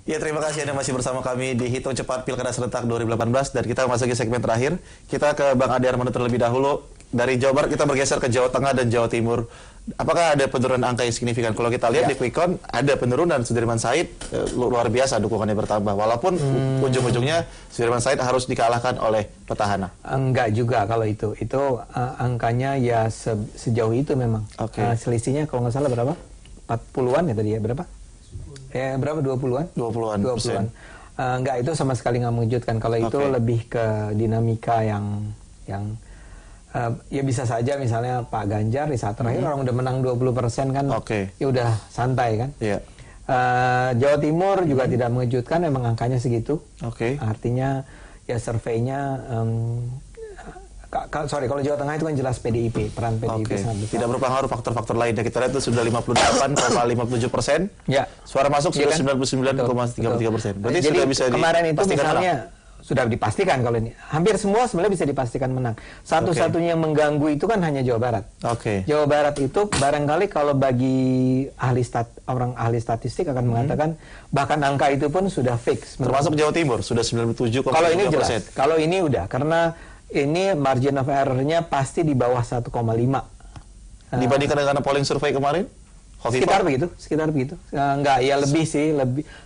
Ya, terima kasih Anda masih bersama kami di Hitung Cepat Pilkada Serentak 2018 dan kita memasuki segmen terakhir. Kita ke Bang Ade Armando terlebih dahulu. Dari Jawa Barat kita bergeser ke Jawa Tengah dan Jawa Timur. Apakah ada penurunan angka yang signifikan? Kalau kita lihat di Quick Count ada penurunan. Sudirman Said luar biasa dukungannya bertambah. Walaupun ujung-ujungnya Sudirman Said harus dikalahkan oleh petahana. Enggak juga kalau itu. Itu angkanya ya sejauh itu memang. Selisihnya kalau nggak salah berapa? 40-an ya tadi ya, berapa? Berapa? 20-an? 20-an persen. Enggak, itu sama sekali nggak mengejutkan. Kalau itu lebih ke dinamika yang ya bisa saja misalnya Pak Ganjar di saat terakhir orang udah menang 20% kan, ya udah santai kan. Jawa Timur juga tidak mengejutkan, memang angkanya segitu. Artinya ya surveinya kalau Jawa Tengah itu kan jelas PDIP, peran PDIP sangat besar. Tidak berpengaruh faktor-faktor lainnya. Kita lihat itu sudah 58,57%. Ya. Suara masuk sudah 99,33%. Berarti jadi sudah bisa kemarin itu misalnya menang. Sudah dipastikan kalau ini. Hampir semua sebenarnya bisa dipastikan menang. Satu-satunya yang mengganggu itu kan hanya Jawa Barat. Jawa Barat itu barangkali kalau bagi orang ahli statistik akan mengatakan bahkan angka itu pun sudah fix. Termasuk Jawa Timur sudah 97,3%. Kalau ini jelas. Kalau ini udah, karena ini margin of error-nya pasti di bawah 1,5. Dibandingkan dengan polling survei kemarin? Sekitar begitu. Enggak, ya lebih sih,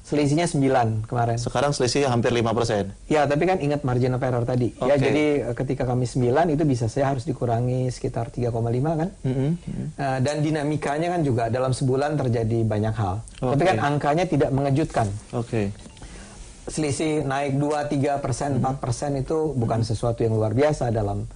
selisihnya 9 kemarin. Sekarang selisihnya hampir 5%. Ya, tapi kan ingat margin of error tadi. Ya, jadi ketika kami 9 itu bisa saya harus dikurangi sekitar 3,5 kan. Dan dinamikanya kan juga dalam sebulan terjadi banyak hal. Tapi kan angkanya tidak mengejutkan. Selisih naik 2-3%, 4% itu bukan sesuatu yang luar biasa dalam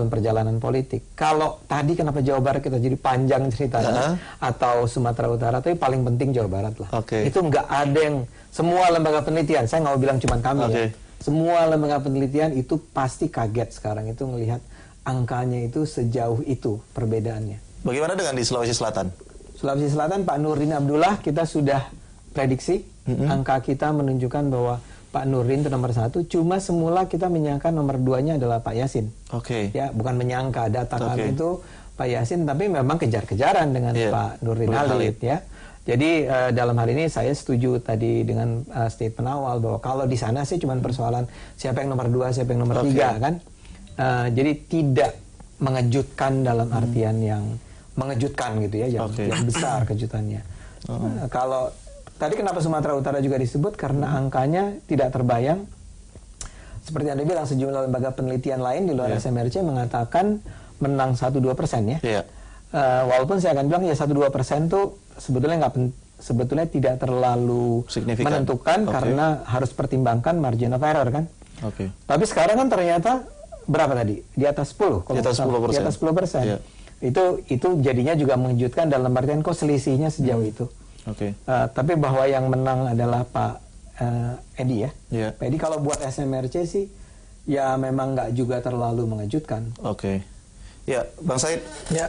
perjalanan politik. Kalau tadi kenapa Jawa Barat kita jadi panjang ceritanya, atau Sumatera Utara, tapi paling penting Jawa Barat lah. Itu nggak ada yang, semua lembaga penelitian, saya nggak mau bilang cuma kami ya, semua lembaga penelitian itu pasti kaget sekarang itu melihat angkanya itu sejauh itu perbedaannya. Bagaimana dengan di Sulawesi Selatan? Sulawesi Selatan, Pak Nurdin Abdullah, kita sudah prediksi. Angka kita menunjukkan bahwa Pak Nurdin itu nomor 1, cuma semula kita menyangka nomor 2-nya adalah Pak Yasin. Ya, bukan menyangka, data kami itu Pak Yasin, tapi memang kejar-kejaran dengan Pak Nurdin Halid ya. Jadi dalam hal ini saya setuju tadi dengan statement awal bahwa kalau di sana sih cuma persoalan siapa yang nomor 2, siapa yang nomor 3 kan. Jadi tidak mengejutkan dalam artian yang mengejutkan gitu ya, yang besar kejutannya. Kalau tadi kenapa Sumatera Utara juga disebut karena angkanya tidak terbayang. Seperti Anda bilang, sejumlah lembaga penelitian lain di luar SMRC mengatakan menang 1-2% ya. Walaupun saya akan bilang ya 1-2% tuh sebetulnya tidak terlalu signifikan, menentukan karena harus pertimbangkan margin of error kan. Tapi sekarang kan ternyata berapa tadi? Di atas 10. Di atas 10%. Di atas 10%. Itu jadinya juga mengejutkan dalam artian kok selisihnya sejauh itu. Tapi bahwa yang menang adalah Pak Edi ya. Pak Edi kalau buat SMRC sih ya memang nggak juga terlalu mengejutkan. Ya, Bang Said,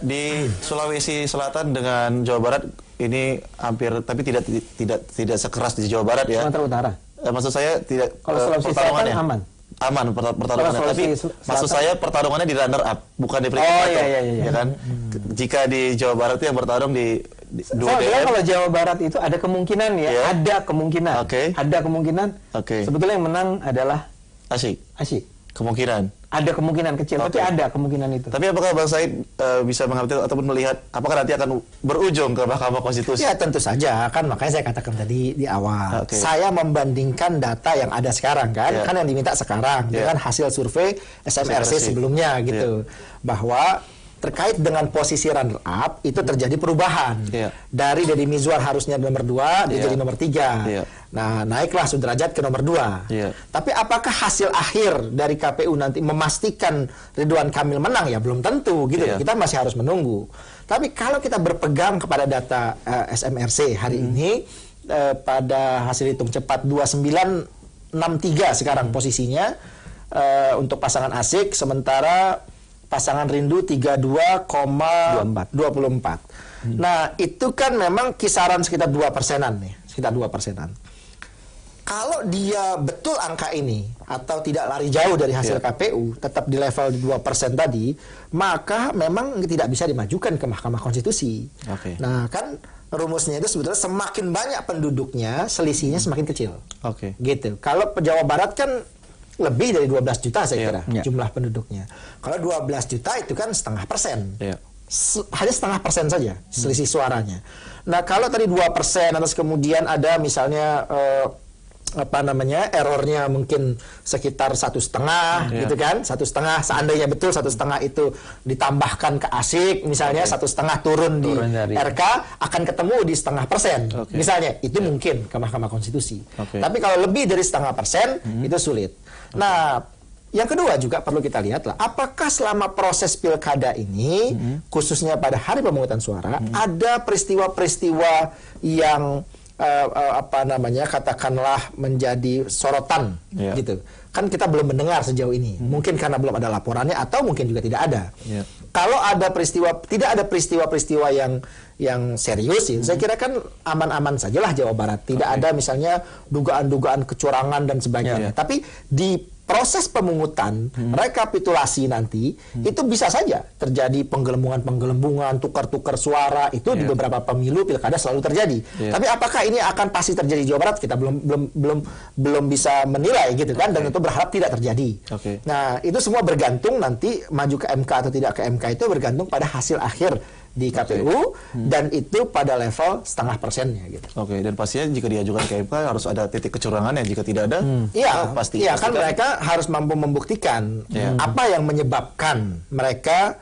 di Sulawesi Selatan dengan Jawa Barat ini hampir, tapi tidak sekeras di Jawa Barat ya. Sumatera Utara. Maksud saya tidak. Kalau Sulawesi Selatan aman pertarungannya, tapi maksud saya pertarungannya di runner up, bukan di peringkat satu, ya kan? Jika di Jawa Barat itu yang bertarung di dua DM. Kalau Jawa Barat itu ada kemungkinan ya, ada kemungkinan. Ada kemungkinan. Sebetulnya yang menang adalah Asyik. Kemungkinan. Ada kemungkinan kecil, tapi ada kemungkinan itu. Tapi apakah Bang Said bisa mengerti ataupun melihat apakah nanti akan berujung ke Mahkamah Konstitusi? Ya tentu saja, kan makanya saya katakan tadi di awal. Saya membandingkan data yang ada sekarang kan yang diminta sekarang dengan hasil survei SMRC sebelumnya gitu. Bahwa terkait dengan posisi runner up itu terjadi perubahan. Dari Deddy Mizwar harusnya nomor 2 dia jadi nomor 3. Nah, naiklah Sudrajat ke nomor 2. Tapi apakah hasil akhir dari KPU nanti memastikan Ridwan Kamil menang? Ya belum tentu gitu. Kita masih harus menunggu. Tapi kalau kita berpegang kepada data SMRC hari ini pada hasil hitung cepat 2963 sekarang posisinya untuk pasangan Asyik, sementara pasangan Rindu 32,24. Nah, itu kan memang kisaran sekitar 2%-an nih, sekitar 2%-an. Kalau dia betul angka ini atau tidak lari jauh dari hasil KPU, tetap di level 2% tadi, maka memang tidak bisa dimajukan ke Mahkamah Konstitusi. Nah, kan rumusnya itu sebetulnya semakin banyak penduduknya, selisihnya semakin kecil. Oke. Gitu. Kalau Jawa Barat kan lebih dari 12 juta saya kira jumlah penduduknya. Kalau 12 juta itu kan 0,5%. Hanya 0,5% saja selisih suaranya. Nah, kalau tadi 2% atau kemudian ada misalnya errornya mungkin sekitar 1,5 gitu kan, 1,5 seandainya betul 1,5 itu ditambahkan ke ASIK misalnya 1,5 turun di RK akan ketemu di 0,5%. Misalnya itu mungkin ke Mahkamah Konstitusi. Tapi kalau lebih dari 0,5% itu sulit. Nah, yang kedua juga perlu kita lihat lah, apakah selama proses pilkada ini, khususnya pada hari pemungutan suara, ada peristiwa-peristiwa yang katakanlah menjadi sorotan gitu. Kan kita belum mendengar sejauh ini. Mungkin karena belum ada laporannya atau mungkin juga tidak ada. Kalau ada tidak ada peristiwa-peristiwa yang serius sih, saya kira kan aman-aman sajalah Jawa Barat. Tidak ada misalnya dugaan-dugaan kecurangan dan sebagainya. Tapi di proses pemungutan, rekapitulasi nanti, itu bisa saja terjadi penggelembungan, tukar-tukar suara, itu di beberapa pemilu pilkada selalu terjadi. Tapi apakah ini akan pasti terjadi di Jawa Barat? Kita belum bisa menilai gitu kan, dan itu berharap tidak terjadi. Nah, itu semua bergantung nanti maju ke MK atau tidak ke MK itu bergantung pada hasil akhir di KPU dan itu pada level 0,5%-nya gitu. Dan pastinya jika diajukan ke MK harus ada titik kecurangannya. Jika tidak ada, pasti. Iya, kan mereka harus mampu membuktikan apa yang menyebabkan mereka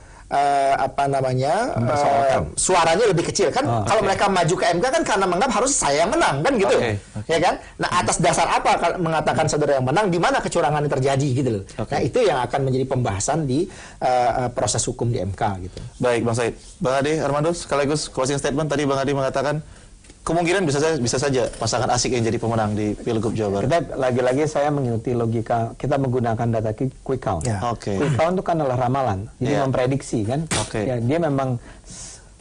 suaranya lebih kecil kan. Kalau mereka maju ke MK kan karena menganggap harus saya yang menang kan gitu. Ya kan? Nah, atas dasar apa mengatakan saudara yang menang, di mana kecurangan yang terjadi gitu loh. Nah, itu yang akan menjadi pembahasan di proses hukum di MK gitu. Baik, Bang Said. Bang Ade Armando sekaligus closing statement, tadi Bang Ade mengatakan kemungkinan bisa saja pasangan ASIK yang jadi pemenang di Pilgub Jawa Barat. Lagi-lagi saya mengikuti logika, kita menggunakan data quick count. Quick count itu kan adalah ramalan, jadi memprediksi kan. Ya, dia memang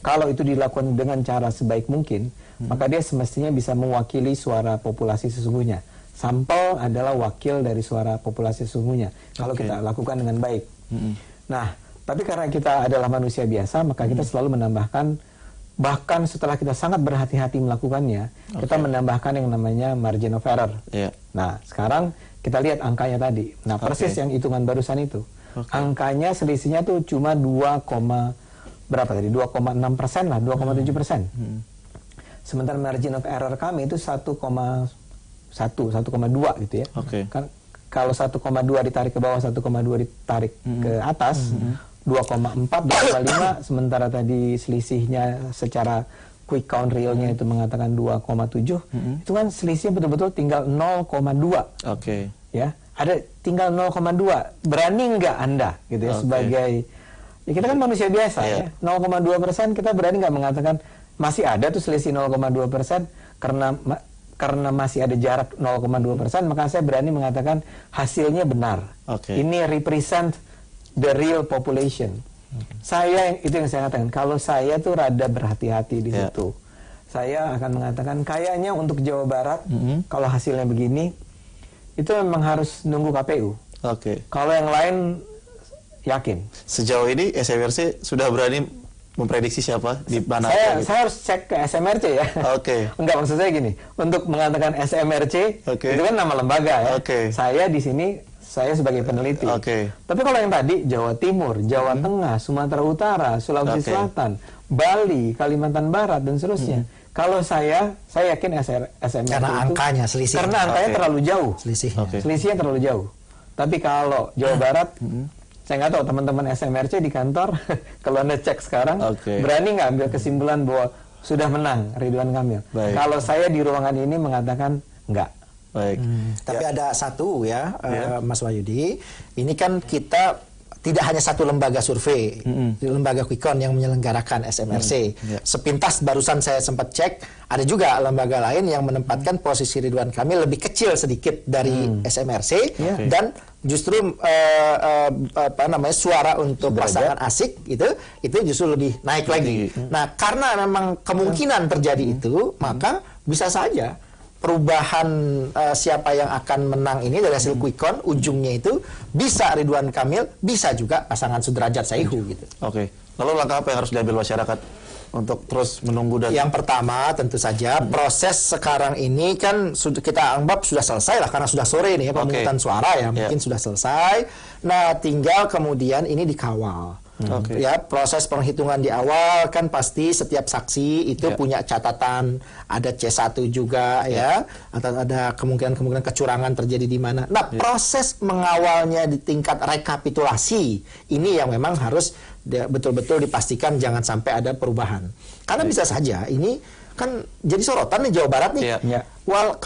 kalau itu dilakukan dengan cara sebaik mungkin, maka dia semestinya bisa mewakili suara populasi sesungguhnya. Sampel adalah wakil dari suara populasi sesungguhnya. Kalau kita lakukan dengan baik. Nah, tapi karena kita adalah manusia biasa, maka kita selalu menambahkan. Bahkan setelah kita sangat berhati-hati melakukannya, kita menambahkan yang namanya margin of error. Nah, sekarang kita lihat angkanya tadi. Nah, persis yang hitungan barusan itu. Angkanya selisihnya tuh cuma 2,6% lah, 2,7%. Sementara margin of error kami itu 1,2 gitu ya. Kan kalau 1,2 ditarik ke bawah, 1,2 ditarik ke atas, 2,4, 2,5, sementara tadi selisihnya secara quick count realnya itu mengatakan 2,7, itu kan selisihnya betul-betul tinggal 0,2. Ya, ada tinggal 0,2. Berani nggak Anda gitu ya sebagai ya kita kan manusia biasa ya. 0,2% kita berani nggak mengatakan masih ada tuh selisih 0,2% karena masih ada jarak 0,2%, maka saya berani mengatakan hasilnya benar. Ini represent the real population. Itu yang saya katakan. Kalau saya tuh rada berhati-hati di situ. Saya akan mengatakan kayaknya untuk Jawa Barat, kalau hasilnya begini, itu memang harus nunggu KPU. Kalau yang lain yakin. Sejauh ini SMRC sudah berani memprediksi siapa di mana? Saya harus cek ke SMRC ya. Enggak, maksud saya gini, untuk mengatakan SMRC itu kan nama lembaga ya. Saya di sini saya sebagai peneliti. Tapi kalau yang tadi Jawa Timur, Jawa Tengah, Sumatera Utara, Sulawesi Selatan, Bali, Kalimantan Barat dan seterusnya. Kalau saya yakin SMRC karena angkanya selisih. Karena angkanya terlalu jauh. Selisihnya terlalu jauh. Tapi kalau Jawa Barat, saya nggak tahu teman-teman SMRC di kantor kalau Anda cek sekarang berani nggak ambil kesimpulan bahwa sudah menang Ridwan Kamil. Kalau saya di ruangan ini mengatakan enggak. Tapi ada satu Mas Wahyudi, ini kan kita tidak hanya satu lembaga survei, lembaga quick count yang menyelenggarakan SMRC. Sepintas barusan saya sempat cek, ada juga lembaga lain yang menempatkan posisi Ridwan Kamil lebih kecil sedikit dari SMRC dan justru suara untuk pasangan ASIK itu justru lebih naik lagi. Nah, karena memang kemungkinan terjadi itu, maka bisa saja perubahan siapa yang akan menang ini dari hasil quick count ujungnya itu bisa Ridwan Kamil, bisa juga pasangan Sudrajat Saihu gitu. Lalu langkah apa yang harus diambil masyarakat untuk terus menunggu dan yang pertama tentu saja proses sekarang ini kan sudah kita anggap sudah selesai lah karena sudah sore nih ya, pemungutan suara ya mungkin sudah selesai. Nah, tinggal kemudian ini dikawal. Ya, proses penghitungan di awal kan pasti setiap saksi itu punya catatan, ada C1 juga ya, atau ada kemungkinan kecurangan terjadi di mana. Nah, proses mengawalnya di tingkat rekapitulasi ini yang memang harus betul-betul dipastikan jangan sampai ada perubahan. Karena bisa saja ini kan jadi sorotan nih Jawa Barat nih.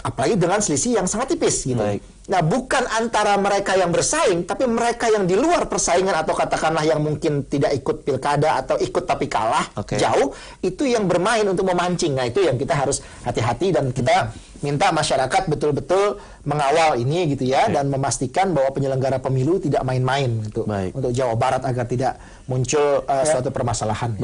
Apalagi dengan selisih yang sangat tipis gitu. Nah, bukan antara mereka yang bersaing, tapi mereka yang di luar persaingan atau katakanlah yang mungkin tidak ikut pilkada atau ikut tapi kalah jauh, itu yang bermain untuk memancing. Nah, itu yang kita harus hati-hati dan kita minta masyarakat betul-betul mengawal ini gitu ya dan memastikan bahwa penyelenggara pemilu tidak main-main gitu untuk Jawa Barat agar tidak muncul suatu permasalahan.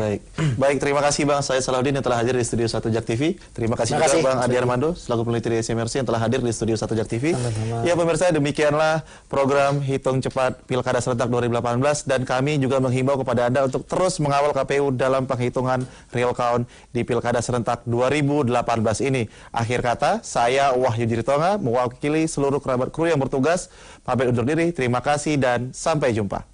Baik, terima kasih Bang Said Salahuddin yang telah hadir di Studio 1 Jak TV. Terima kasih juga Bang Adi Armando selaku peneliti di SMRC yang telah hadir di Studio 1 Jak TV. Ya pemirsa, demikianlah program Hitung Cepat Pilkada Serentak 2018 dan kami juga menghimbau kepada Anda untuk terus mengawal KPU dalam penghitungan real count di Pilkada Serentak 2018 ini. Akhir kata, saya Wahyu Jiritonga mewakili seluruh kerabat kru yang bertugas pamit undur diri. Terima kasih dan sampai jumpa.